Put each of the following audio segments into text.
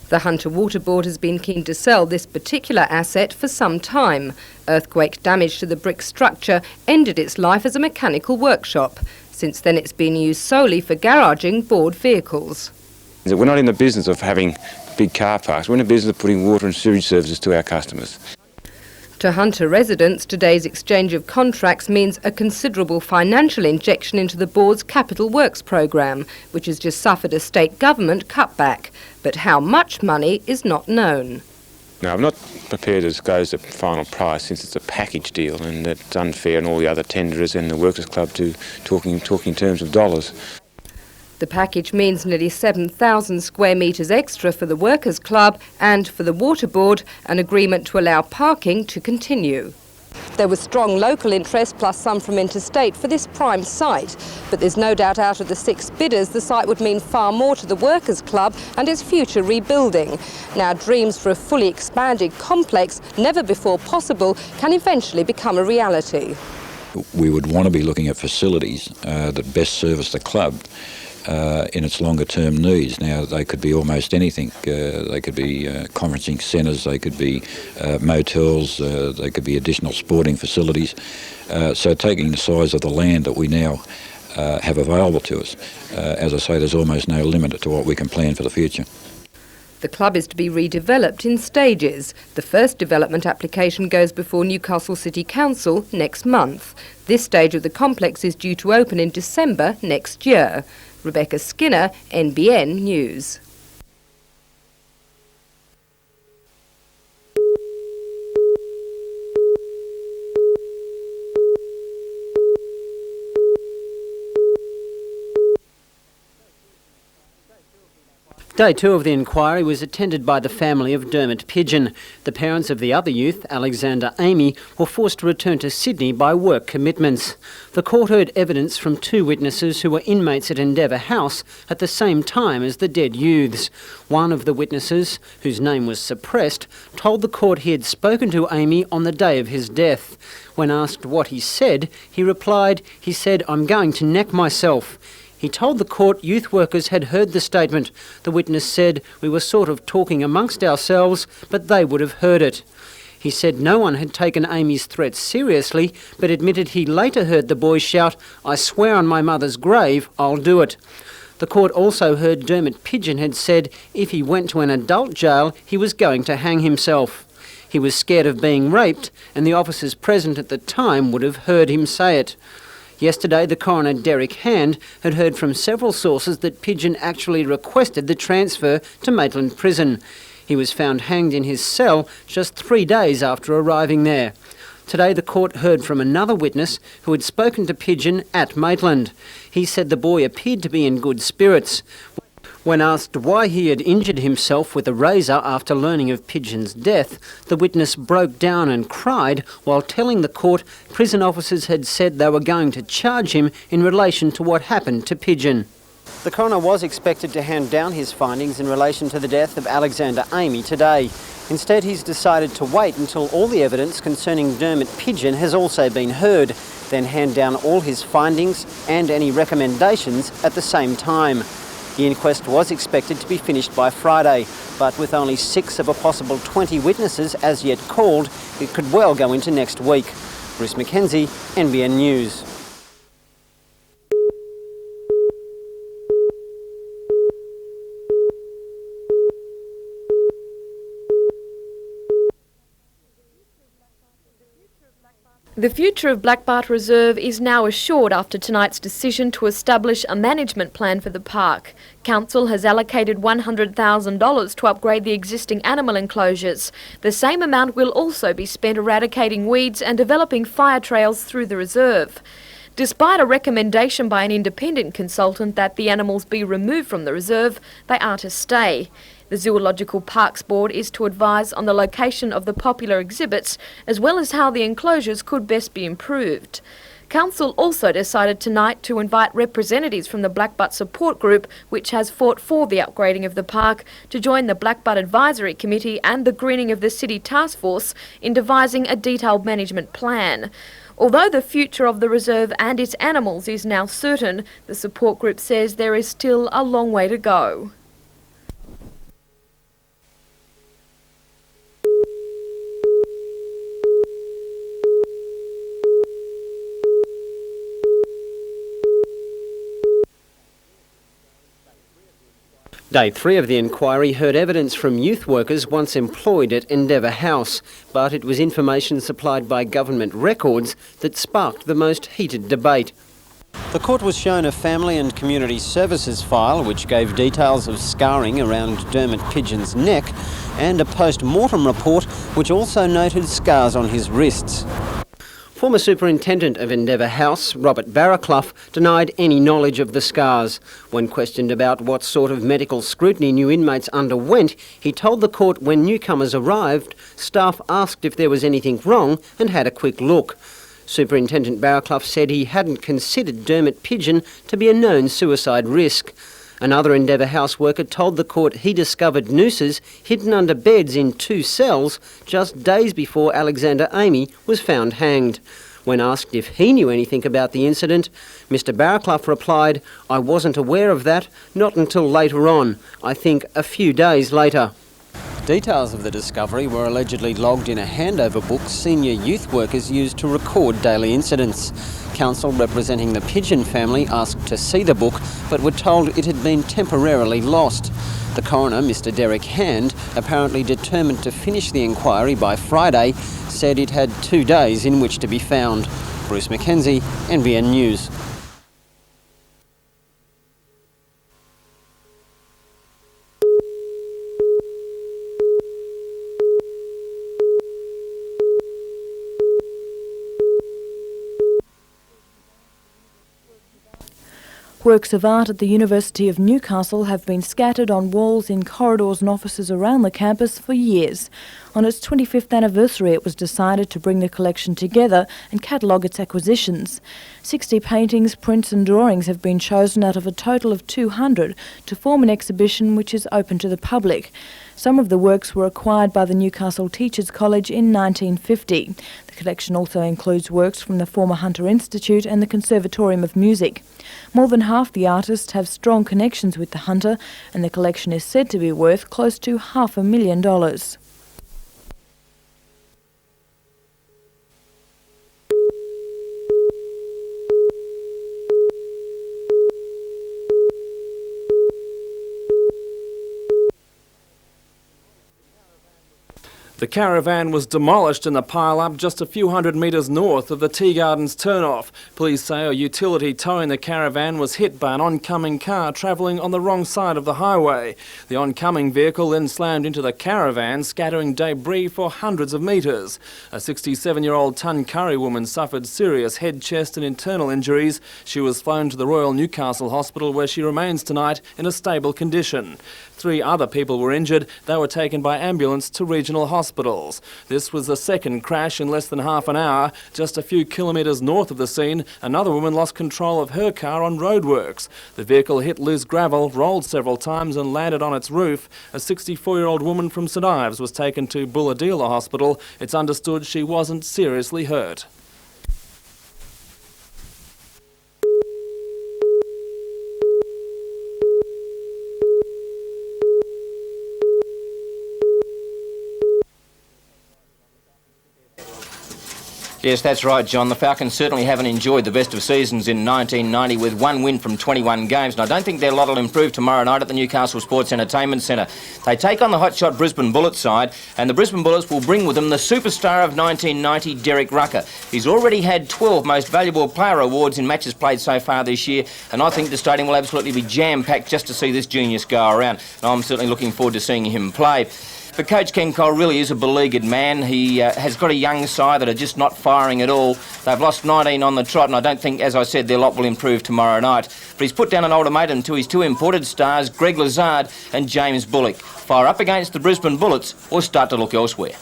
The Hunter Water Board has been keen to sell this particular asset for some time. Earthquake damage to the brick structure ended its life as a mechanical workshop. Since then it's been used solely for garaging bored vehicles. We're not in the business of having big car parks, we're in the business of putting water and sewage services to our customers. To Hunter residents, today's exchange of contracts means a considerable financial injection into the board's capital works programme, which has just suffered a state government cutback. But how much money is not known. Now, I'm not prepared to disclose the final price since it's a package deal and it's unfair and all the other tenderers and the Workers' Club to talking in terms of dollars. The package means nearly 7,000 square metres extra for the Workers' Club and for the Water Board, an agreement to allow parking to continue. There was strong local interest, plus some from interstate, for this prime site. But there's no doubt out of the 6 bidders, the site would mean far more to the Workers' Club and its future rebuilding. Now, dreams for a fully expanded complex, never before possible, can eventually become a reality. We would want to be looking at facilities that best service the club in its longer term needs. Now, they could be almost anything. They could be conferencing centres, they could be motels, they could be additional sporting facilities. So taking the size of the land that we now have available to us, as I say, there's almost no limit to what we can plan for the future. The club is to be redeveloped in stages. The first development application goes before Newcastle City Council next month. This stage of the complex is due to open in December next year. Rebecca Skinner, NBN News. Day 2 of the inquiry was attended by the family of Dermot Pidgeon. The parents of the other youth, Alexander Amy, were forced to return to Sydney by work commitments. The court heard evidence from 2 witnesses who were inmates at Endeavour House at the same time as the dead youths. One of the witnesses, whose name was suppressed, told the court he had spoken to Amy on the day of his death. When asked what he said, he replied, "He said, I'm going to neck myself." He told the court youth workers had heard the statement. The witness said, "We were sort of talking amongst ourselves, but they would have heard it." He said no one had taken Amy's threats seriously, but admitted he later heard the boys shout, "I swear on my mother's grave, I'll do it." The court also heard Dermot Pidgeon had said if he went to an adult jail, he was going to hang himself. He was scared of being raped, and the officers present at the time would have heard him say it. Yesterday, the coroner, Derek Hand, had heard from several sources that Pidgeon actually requested the transfer to Maitland Prison. He was found hanged in his cell just 3 days after arriving there. Today, the court heard from another witness who had spoken to Pidgeon at Maitland. He said the boy appeared to be in good spirits. When asked why he had injured himself with a razor after learning of Pidgeon's death, the witness broke down and cried while telling the court prison officers had said they were going to charge him in relation to what happened to Pidgeon. The coroner was expected to hand down his findings in relation to the death of Alexander Amy today. Instead, he's decided to wait until all the evidence concerning Dermot Pidgeon has also been heard, then hand down all his findings and any recommendations at the same time. The inquest was expected to be finished by Friday, but with only 6 of a possible 20 witnesses as yet called, it could well go into next week. Bruce Mackenzie, NBN News. The future of Blackbutt Reserve is now assured after tonight's decision to establish a management plan for the park. Council has allocated $100,000 to upgrade the existing animal enclosures. The same amount will also be spent eradicating weeds and developing fire trails through the reserve. Despite a recommendation by an independent consultant that the animals be removed from the reserve, they are to stay. The Zoological Parks Board is to advise on the location of the popular exhibits, as well as how the enclosures could best be improved. Council also decided tonight to invite representatives from the Blackbutt support group, which has fought for the upgrading of the park, to join the Blackbutt Advisory Committee and the Greening of the City Task Force in devising a detailed management plan. Although the future of the reserve and its animals is now certain, the support group says there is still a long way to go. Day 3 of the inquiry heard evidence from youth workers once employed at Endeavour House, but it was information supplied by government records that sparked the most heated debate. The court was shown a family and community services file which gave details of scarring around Dermot Pidgeon's neck and a post-mortem report which also noted scars on his wrists. Former Superintendent of Endeavour House, Robert Barraclough, denied any knowledge of the scars. When questioned about what sort of medical scrutiny new inmates underwent, he told the court when newcomers arrived, staff asked if there was anything wrong and had a quick look. Superintendent Barraclough said he hadn't considered Dermot Pidgeon to be a known suicide risk. Another Endeavour House worker told the court he discovered nooses hidden under beds in 2 cells just days before Alexander Amy was found hanged. When asked if he knew anything about the incident, Mr Barraclough replied, "I wasn't aware of that, not until later on, I think a few days later." Details of the discovery were allegedly logged in a handover book senior youth workers used to record daily incidents. Counsel representing the Pidgeon family asked to see the book, but were told it had been temporarily lost. The coroner, Mr Derek Hand, apparently determined to finish the inquiry by Friday, said it had 2 days in which to be found. Bruce Mackenzie, NBN News. Works of art at the University of Newcastle have been scattered on walls in corridors and offices around the campus for years. On its 25th anniversary, it was decided to bring the collection together and catalogue its acquisitions. 60 paintings, prints and drawings have been chosen out of a total of 200 to form an exhibition which is open to the public. Some of the works were acquired by the Newcastle Teachers College in 1950. The collection also includes works from the former Hunter Institute and the Conservatorium of Music. More than half the artists have strong connections with the Hunter, and the collection is said to be worth close to $500,000. The Caravan was demolished in the pile-up just a few hundred metres north of the Tea Gardens turn-off. Police say a utility towing the Caravan was hit by an oncoming car travelling on the wrong side of the highway. The oncoming vehicle then slammed into the Caravan, scattering debris for hundreds of metres. A 67-year-old Tuncurry woman suffered serious head, chest and internal injuries. She was flown to the Royal Newcastle Hospital, where she remains tonight in a stable condition. 3 other people were injured. They were taken by ambulance to regional hospitals. This was the second crash in less than half an hour. Just a few kilometres north of the scene, another woman lost control of her car on roadworks. The vehicle hit loose gravel, rolled several times and landed on its roof. A 64-year-old woman from St Ives was taken to Bulahdelah Hospital. It's understood she wasn't seriously hurt. Yes, that's right, John. The Falcons certainly haven't enjoyed the best of seasons in 1990 with 1 win from 21 games. And I don't think their lot will improve tomorrow night at the Newcastle Sports Entertainment Centre. They take on the hotshot Brisbane Bullets side, and the Brisbane Bullets will bring with them the superstar of 1990, Derek Rucker. He's already had 12 Most Valuable Player awards in matches played so far this year, and I think the stadium will absolutely be jam-packed just to see this genius go around. And I'm certainly looking forward to seeing him play. But Coach Kemkhan really is a beleaguered man. He has got a young side that are just not firing at all. They've lost 19 on the trot, and I don't think, as I said, their lot will improve tomorrow night. But he's put down an ultimatum to his 2 imported stars, Greg Lazard and James Bullock. Fire up against the Brisbane Bullets or start to look elsewhere.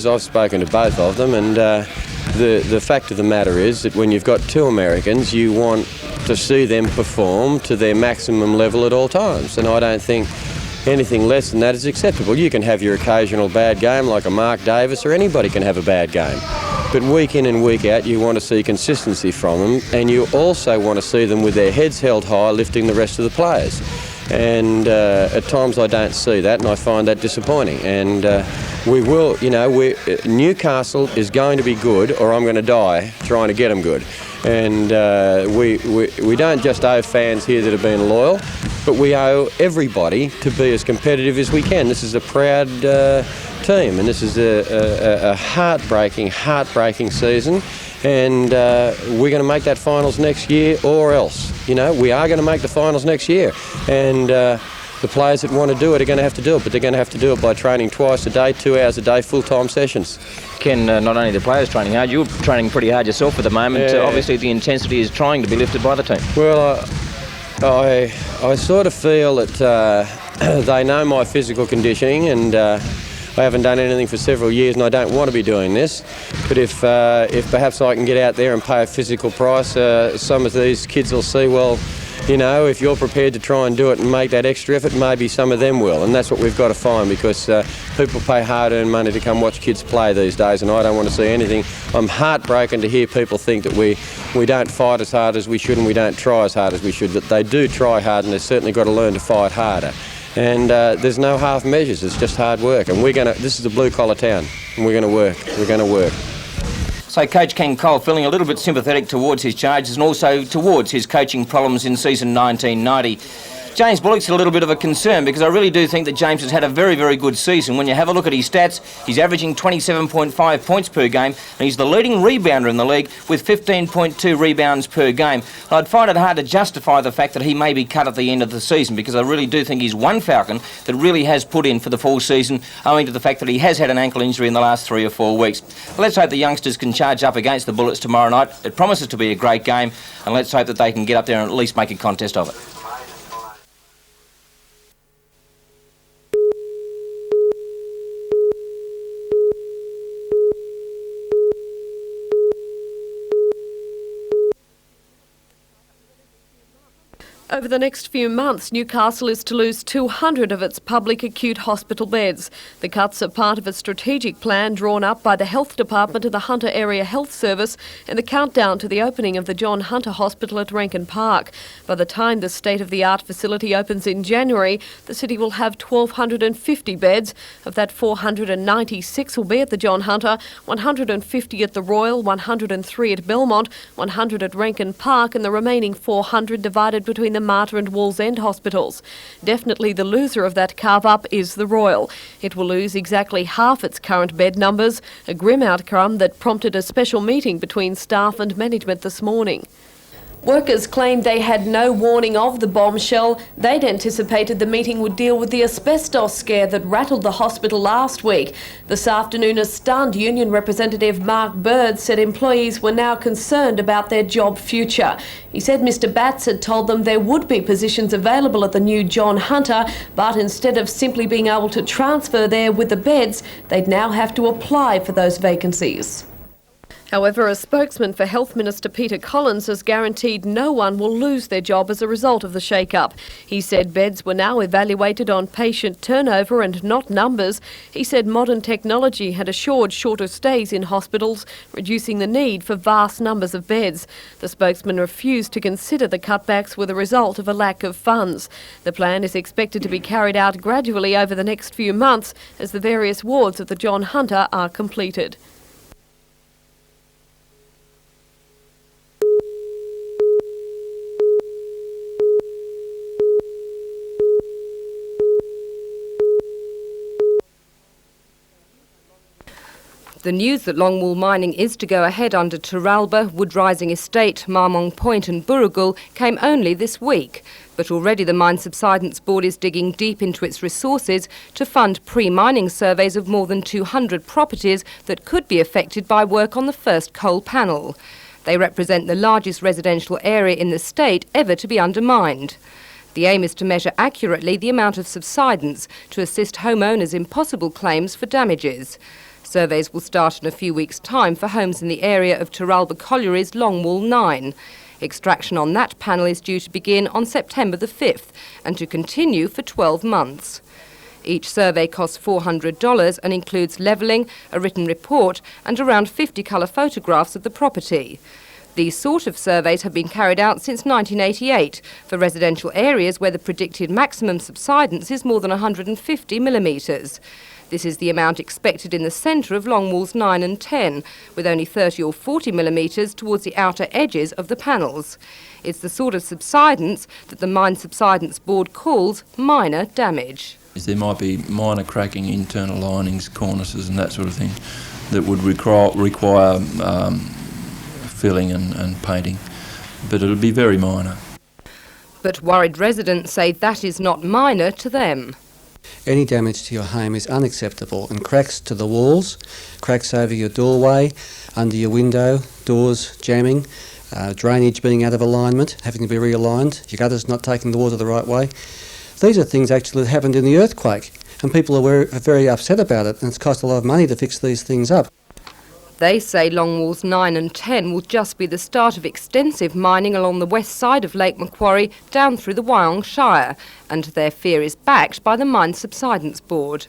I've spoken to both of them, and the fact of the matter is that when you've got 2 Americans, you want to see them perform to their maximum level at all times, and I don't think anything less than that is acceptable. You can have your occasional bad game like a Mark Davis, or anybody can have a bad game. But week in and week out, you want to see consistency from them, and you also want to see them with their heads held high, lifting the rest of the players. And at times I don't see that, and I find that disappointing. And we will, Newcastle is going to be good, or I'm going to die trying to get them good. And we don't just owe fans here that have been loyal, but we owe everybody to be as competitive as we can. This is a proud team, and this is a heartbreaking season. And we're going to make that finals next year or else. We are going to make the finals next year. And the players that want to do it are going to have to do it, but they're going to have to do it by training twice a day, 2 hours a day, full-time sessions. Ken, not only the players training hard, you're training pretty hard yourself at the moment. Yeah. Obviously the intensity is trying to be lifted by the team. Well, I sort of feel that they know my physical conditioning, and I haven't done anything for several years, and I don't want to be doing this. But if perhaps I can get out there and pay a physical price, some of these kids will see, well, if you're prepared to try and do it and make that extra effort, maybe some of them will. And that's what we've got to find, because people pay hard-earned money to come watch kids play these days, and I don't want to see anything. I'm heartbroken to hear people think that we don't fight as hard as we should and we don't try as hard as we should, but they do try hard, and they've certainly got to learn to fight harder. And there's no half measures, it's just hard work. And this is a blue-collar town, and we're going to work. We're going to work. So Coach Ken Cole feeling a little bit sympathetic towards his charges and also towards his coaching problems in season 1990. James Bullock's a little bit of a concern, because I really do think that James has had a very, very good season. When you have a look at his stats, he's averaging 27.5 points per game, and he's the leading rebounder in the league with 15.2 rebounds per game. And I'd find it hard to justify the fact that he may be cut at the end of the season, because I really do think he's one Falcon that really has put in for the full season, owing to the fact that he has had an ankle injury in the last 3 or 4 weeks. But let's hope the youngsters can charge up against the Bullets tomorrow night. It promises to be a great game, and let's hope that they can get up there and at least make a contest of it. Over the next few months, Newcastle is to lose 200 of its public acute hospital beds. The cuts are part of a strategic plan drawn up by the Health Department and the Hunter Area Health Service in the countdown to the opening of the John Hunter Hospital at Rankin Park. By the time the state-of-the-art facility opens in January, the city will have 1,250 beds. Of that, 496 will be at the John Hunter, 150 at the Royal, 103 at Belmont, 100 at Rankin Park, and the remaining 400 divided between the Mater and Wallsend hospitals. Definitely the loser of that carve-up is the Royal. It will lose exactly half its current bed numbers, a grim outcome that prompted a special meeting between staff and management this morning. Workers claimed they had no warning of the bombshell. They'd anticipated the meeting would deal with the asbestos scare that rattled the hospital last week. This afternoon, a stunned union representative, Mark Bird, said employees were now concerned about their job future. He said Mr Batts had told them there would be positions available at the new John Hunter, but instead of simply being able to transfer there with the beds, they'd now have to apply for those vacancies. However, a spokesman for Health Minister Peter Collins has guaranteed no one will lose their job as a result of the shake-up. He said beds were now evaluated on patient turnover and not numbers. He said modern technology had assured shorter stays in hospitals, reducing the need for vast numbers of beds. The spokesman refused to consider the cutbacks were the result of a lack of funds. The plan is expected to be carried out gradually over the next few months as the various wards of the John Hunter are completed. The news that Longwall mining is to go ahead under Turalba, Wood Rising Estate, Marmong Point and Burragul came only this week. But already the Mine Subsidence Board is digging deep into its resources to fund pre-mining surveys of more than 200 properties that could be affected by work on the first coal panel. They represent the largest residential area in the state ever to be undermined. The aim is to measure accurately the amount of subsidence to assist homeowners in possible claims for damages. Surveys will start in a few weeks' time for homes in the area of Turalba Colliery's Longwall 9. Extraction on that panel is due to begin on September the 5th and to continue for 12 months. Each survey costs $400 and includes levelling, a written report and around 50 colour photographs of the property. These sort of surveys have been carried out since 1988 for residential areas where the predicted maximum subsidence is more than 150 millimetres. This is the amount expected in the centre of Longwall's 9 and 10, with only 30 or 40 millimetres towards the outer edges of the panels. It's the sort of subsidence that the Mine Subsidence Board calls minor damage. There might be minor cracking, internal linings, cornices and that sort of thing that would require filling and painting, but it'll be very minor. But worried residents say that is not minor to them. Any damage to your home is unacceptable, and cracks to the walls, cracks over your doorway, under your window, doors jamming, drainage being out of alignment, having to be realigned, your gutters not taking the water the right way. These are things actually that happened in the earthquake, and people are very upset about it, and it's cost a lot of money to fix these things up. They say Longwall's 9 and 10 will just be the start of extensive mining along the west side of Lake Macquarie down through the Wyong Shire, and their fear is backed by the Mine Subsidence Board.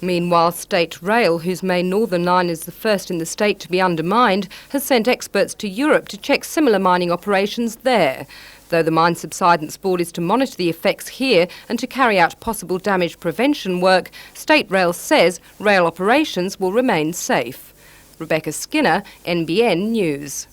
Meanwhile, State Rail, whose main northern line is the first in the state to be undermined, has sent experts to Europe to check similar mining operations there. Though the Mine Subsidence Board is to monitor the effects here and to carry out possible damage prevention work, State Rail says rail operations will remain safe. Rebecca Skinner, NBN News.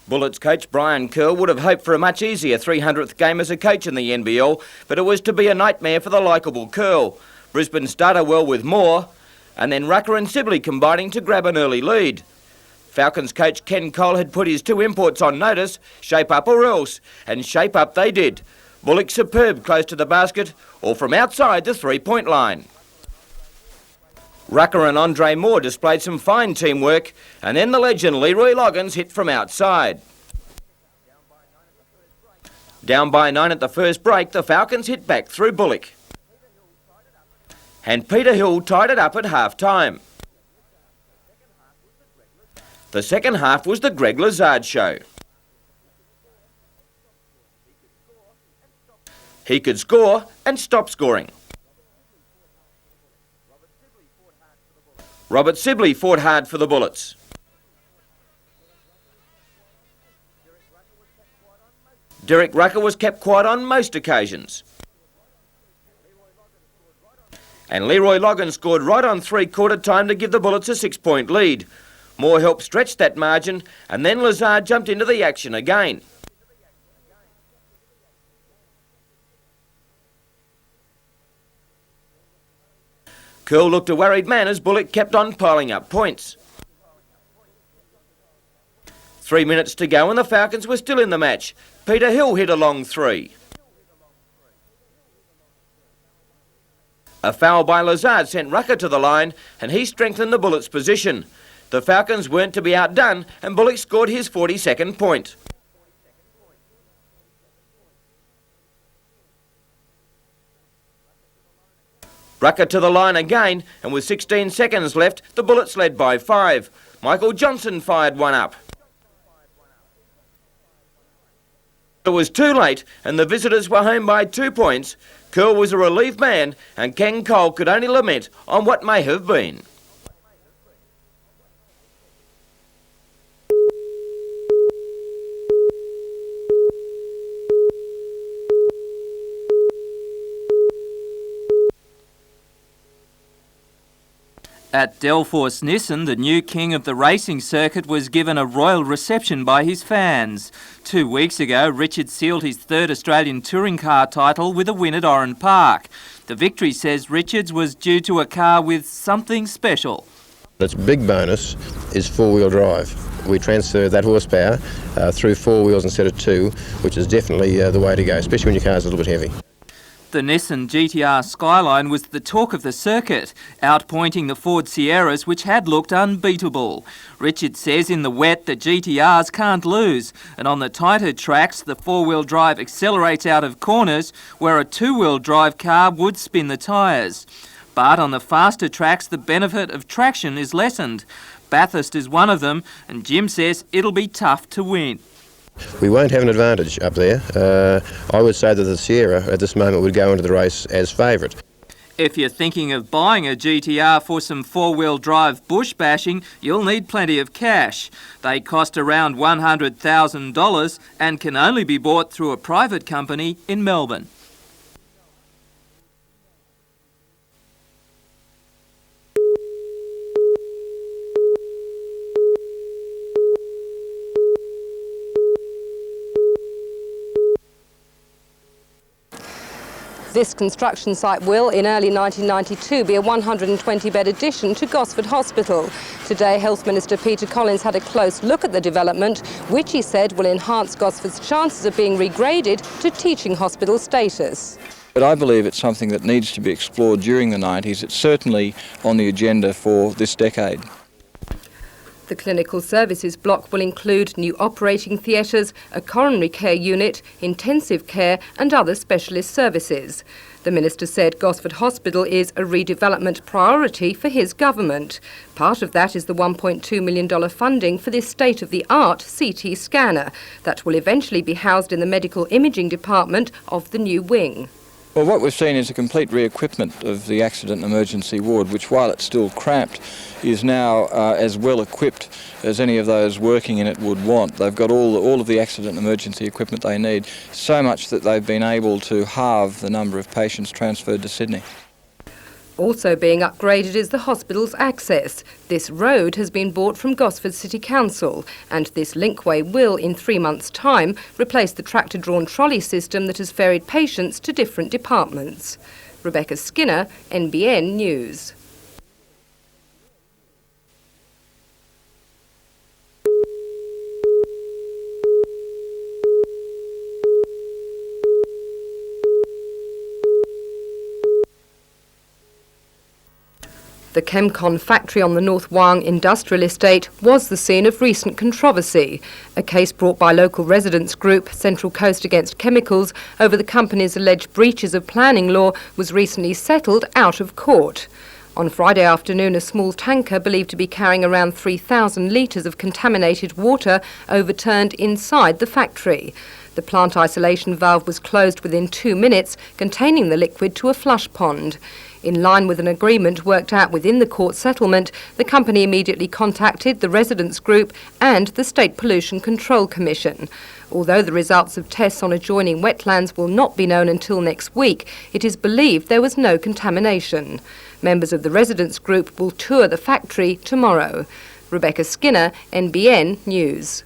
Bullets coach Brian Curl would have hoped for a much easier 300th game as a coach in the NBL, but it was to be a nightmare for the likeable Curl. Brisbane started well with Moore, and then Rucker and Sibley combining to grab an early lead. Falcons coach Ken Cole had put his two imports on notice, shape up or else, and shape up they did. Bullock superb close to the basket, or from outside the three-point line. Rucker and Andre Moore displayed some fine teamwork, and then the legend Leroy Loggins hit from outside. Down by 9 at the first break, the Falcons hit back through Bullock. And Peter Hill tied it up at half-time. The second half was the Greg Lazard show. He could score and stop scoring. Robert Sibley fought hard for the Bullets. Derek Rucker was kept quiet on most occasions. And Leroy Loggins scored right on three-quarter time to give the Bullets a 6-point lead. Moore helped stretch that margin, and then Lazard jumped into the action again. Curl looked a worried man as Bullock kept on piling up points. 3 minutes to go and the Falcons were still in the match. Peter Hill hit a long three. A foul by Lazard sent Rucker to the line, and he strengthened the Bullets' position. The Falcons weren't to be outdone, and Bullock scored his 42nd point. Rucker to the line again, and with 16 seconds left, the Bullets led by 5. Michael Johnson fired one up. It was too late, and the visitors were home by 2 points. Curl was a relieved man, and Ken Cole could only lament on what may have been. At Delforce Nissan, the new king of the racing circuit was given a royal reception by his fans. 2 weeks ago, Richard sealed his third Australian touring car title with a win at Oran Park. The victory, says Richards, was due to a car with something special. Its big bonus is four-wheel drive. We transfer that horsepower through 4 wheels instead of 2, which is definitely the way to go, especially when your car's a little bit heavy. The Nissan GTR Skyline was the talk of the circuit, outpointing the Ford Sierras, which had looked unbeatable. Richard says in the wet the GTRs can't lose, and on the tighter tracks the four-wheel drive accelerates out of corners where a two-wheel drive car would spin the tyres. But on the faster tracks the benefit of traction is lessened. Bathurst is one of them, and Jim says it'll be tough to win. We won't have an advantage up there. I would say that the Sierra at this moment would go into the race as favourite. If you're thinking of buying a GTR for some four-wheel drive bush bashing, you'll need plenty of cash. They cost around $100,000 and can only be bought through a private company in Melbourne. This construction site will, in early 1992, be a 120-bed addition to Gosford Hospital. Today, Health Minister Peter Collins had a close look at the development, which he said will enhance Gosford's chances of being regraded to teaching hospital status. But I believe it's something that needs to be explored during the 90s. It's certainly on the agenda for this decade. The clinical services block will include new operating theatres, a coronary care unit, intensive care and other specialist services. The Minister said Gosford Hospital is a redevelopment priority for his government. Part of that is the $1.2 million funding for this state-of-the-art CT scanner that will eventually be housed in the medical imaging department of the new wing. Well, what we've seen is a complete re-equipment of the accident and emergency ward, which, while it's still cramped, is now as well equipped as any of those working in it would want. They've got all of the accident and emergency equipment they need, so much that they've been able to halve the number of patients transferred to Sydney. Also being upgraded is the hospital's access. This road has been bought from Gosford City Council, and this linkway will, in 3 months' time, replace the tractor-drawn trolley system that has ferried patients to different departments. Rebecca Skinner, NBN News. The Kemkhan factory on the North Wang industrial estate was the scene of recent controversy. A case brought by local residents group Central Coast Against Chemicals over the company's alleged breaches of planning law was recently settled out of court. On Friday afternoon, a small tanker believed to be carrying around 3,000 litres of contaminated water overturned inside the factory. The plant isolation valve was closed within 2 minutes, containing the liquid to a flush pond. In line with an agreement worked out within the court settlement, the company immediately contacted the residents group and the State Pollution Control Commission. Although the results of tests on adjoining wetlands will not be known until next week, it is believed there was no contamination. Members of the residents group will tour the factory tomorrow. Rebecca Skinner, NBN News.